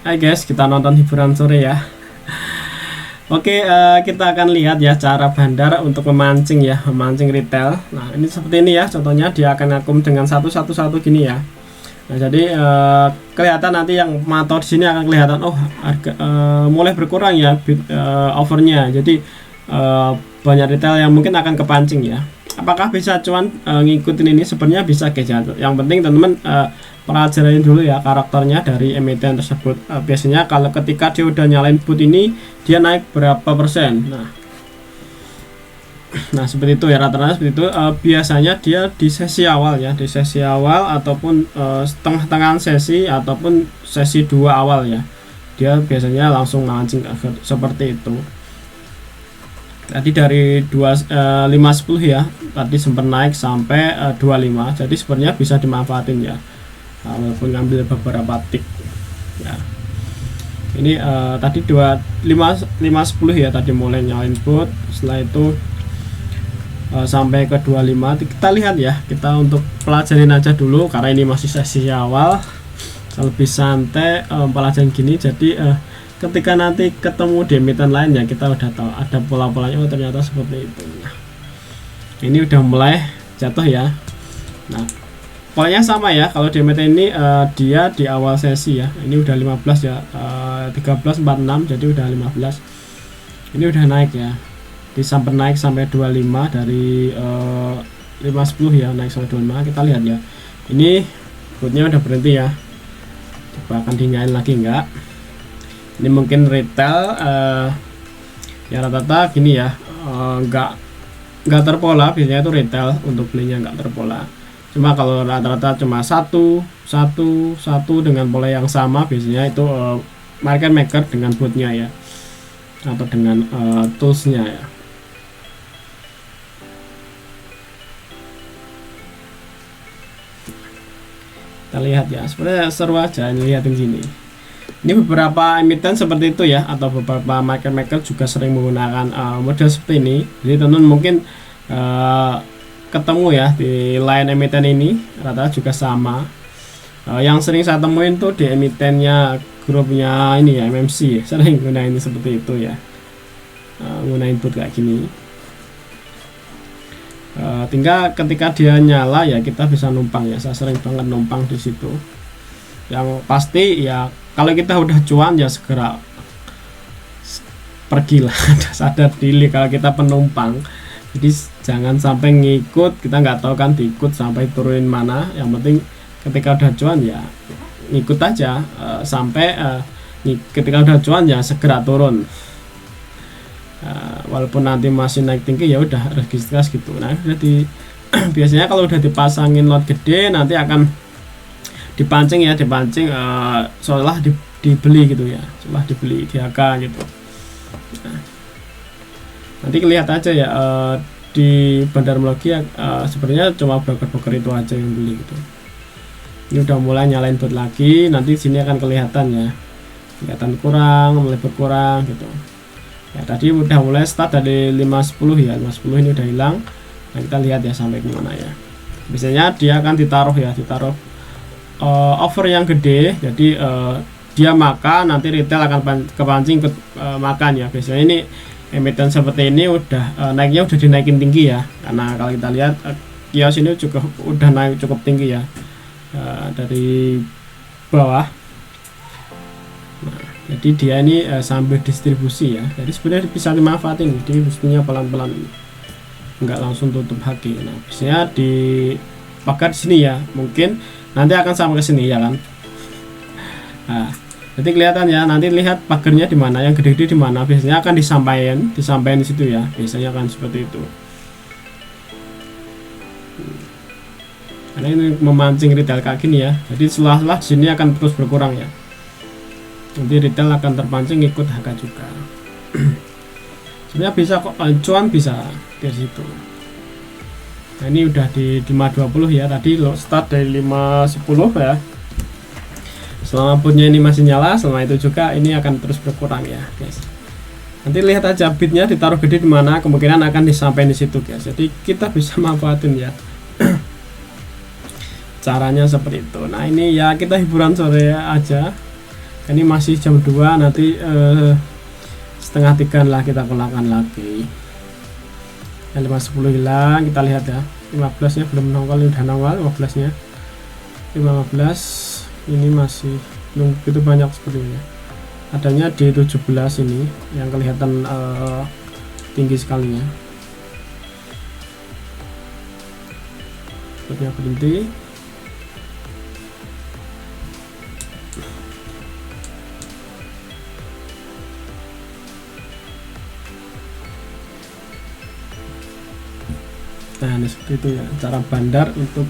Hai guys, kita nonton hiburan sore ya. Oke, kita akan lihat ya cara bandar untuk memancing ya, memancing retail. Nah, ini seperti ini ya, contohnya dia akan akum dengan satu gini ya. Nah, jadi kelihatan nanti yang mantau di sini akan kelihatan, oh harga mulai berkurang ya overnya. Jadi banyak retail yang mungkin akan kepancing ya. Apakah bisa cuan ngikutin ini? Sebenarnya bisa guys ya. Yang penting teman-teman pelajarin dulu ya karakternya dari emiten tersebut. Biasanya kalau ketika dia udah nyalain boot ini, dia naik berapa persen. Nah seperti itu ya, rata-rata seperti itu. Biasanya dia di sesi awal ya, di sesi awal ataupun setengah-tengahan sesi ataupun sesi 2 awal ya, dia biasanya langsung mancing seperti itu. Tadi dari 510 ya, tadi sempat naik sampai 25. Jadi sebenarnya bisa dimanfaatin ya, walaupun ngambil beberapa tik ya. Ini tadi 510 ya, tadi mulai nyalain boot. Setelah itu sampai ke 25. Kita lihat ya, kita untuk pelajarin aja dulu karena ini masih sesi awal, lebih santai pelajaran gini. Jadi ketika nanti ketemu di emiten lain ya, kita udah tahu ada pola-polanya, oh ternyata seperti itu. Nah, ini udah mulai jatuh ya. Nah, polanya sama ya, kalau di emiten ini dia di awal sesi ya, ini udah 15 ya, 1346, jadi udah 15. Ini udah naik ya, sampai naik sampai 25 dari 510 ya, naik sampai 25. Kita lihat ya, ini bootnya udah berhenti ya, coba akan dinyalain lagi enggak. Ini mungkin retail ya rata-rata gini ya, nggak terpola. Biasanya itu retail untuk belinya nggak terpola. Cuma kalau rata-rata cuma satu dengan pola yang sama, biasanya itu market maker dengan bootnya ya, atau dengan toolsnya ya. Kita lihat ya, sebenarnya seru aja lihatin gini. Ini beberapa emiten seperti itu ya, atau beberapa market maker juga sering menggunakan model seperti ini. Jadi teman-teman mungkin ketemu ya di lain emiten ini, rata juga sama. Yang sering saya temuin tuh di emitennya grupnya ini ya, MMC, sering gunain ini seperti itu ya, gunain boot kayak gini. Tinggal ketika dia nyala ya kita bisa numpang ya, saya sering banget numpang di situ. Yang pasti ya, kalau kita udah cuan ya segera pergilah, sadar diri kalau kita penumpang. Jadi jangan sampai ngikut, kita nggak tahu kan diikut sampai turunin mana. Yang penting ketika udah cuan ya ngikut aja, sampai ketika udah cuan ya segera turun. Walaupun nanti masih naik tinggi ya udah registrasi gitu. Nah jadi biasanya kalau udah dipasangin lot gede nanti akan dipancing ya, seolah dibeli gitu ya, seolah dibeli di harga gitu. Nah, nanti lihat aja ya di Bandarmologi ya, sebenarnya cuma broker-broker itu aja yang beli gitu. Ini udah mulai nyalain bot lagi, nanti sini akan kelihatan ya, kelihatan kurang, mulai berkurang gitu ya. Tadi udah mulai start dari 510 ya, 510 ini udah hilang. Nah kita lihat ya sampai gimana ya. Biasanya dia akan ditaruh over yang gede, jadi dia makan, nanti retail akan kepancing ikut makan ya. Biasanya ini emiten seperti ini udah naiknya udah dinaikin tinggi ya, karena kalau kita lihat kios ini juga udah naik cukup tinggi ya, dari bawah. Nah, jadi dia ini sambil distribusi ya, jadi sebenarnya bisa dimanfaatin, distribusinya pelan-pelan, nggak langsung tutup haki. Nah biasanya dipakai di sini ya, mungkin nanti akan sampai ke sini ya kan. Nah, jadi kelihatan ya, nanti lihat pagernya di mana, yang gede-gede di mana, biasanya akan disampaikan di situ ya, biasanya akan seperti itu. Karena ini memancing retail kayak gini ya, jadi setelah sini akan terus berkurang ya. Nanti retail akan terpancing ikut harga juga. Sebenarnya bisa kok, cuan bisa dari situ. Nah ini udah di 520 ya, tadi lo start dari 510 ya. Selama bootnya ini masih nyala, selama itu juga ini akan terus berkurang ya guys. Nanti lihat aja bitnya ditaruh gede di mana, kemungkinan akan disampaikan di situ guys. Jadi kita bisa manfaatin ya. caranya seperti itu. Nah ini ya kita hiburan sore aja, ini masih jam 2, nanti setengah 3 lah kita gunakan lagi. Yang 510 hilang, kita lihat ya, 15 nya belum nongol, ini udah nongol 15 nya. 15 ini masih belum begitu banyak sepertinya, adanya di 17 ini yang kelihatan tinggi sekalinya. Sepertinya berhenti. Nah ini seperti itu ya, cara bandar untuk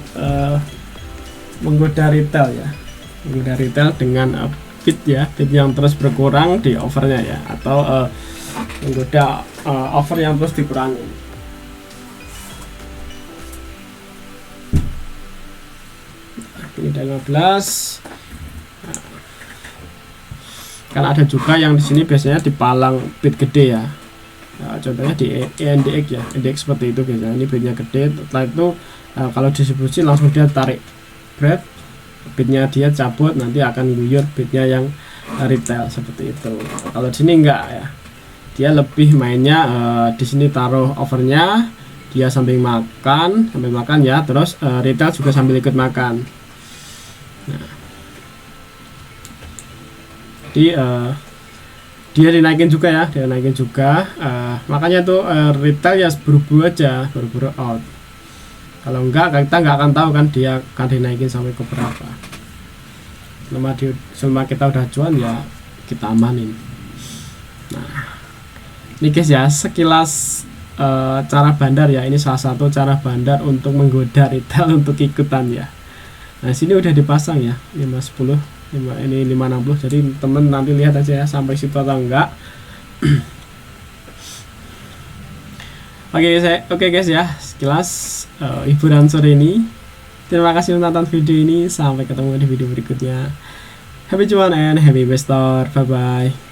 menggoda retail ya, menggoda retail dengan bid ya, bid yang terus berkurang di overnya ya, atau menggoda over yang terus dikurangi. Ini udah 15. Kan ada juga yang di sini biasanya dipalang bid gede ya. Nah, contohnya di ENDX ya, indeks seperti itu biasanya, ini bidnya gede. Setelah itu kalau distribusi langsung dia tarik bread, bidnya dia cabut, nanti akan guyur bidnya yang retail seperti itu. Kalau di sini enggak ya, dia lebih mainnya di sini taruh overnya, dia sambil makan ya, terus retail juga sambil ikut makan. Nah, jadi dia dinaikin juga ya, dia naikin juga, makanya tuh retail ya buru-buru aja, buru-buru out. Kalau enggak, kita nggak akan tahu kan dia akan dinaikin sampai ke berapa. Selama kita udah cuan ya kita amanin. Nah ini guys ya, sekilas cara bandar ya, ini salah satu cara bandar untuk menggoda retail untuk ikutan ya. Nah sini udah dipasang ya 510, ini 560, jadi temen nanti lihat aja ya sampai situ atau enggak. Oke guys ya, sekilas hiburan sore ini. Terima kasih menonton video ini, sampai ketemu di video berikutnya. Happy cuan and happy investor, bye bye.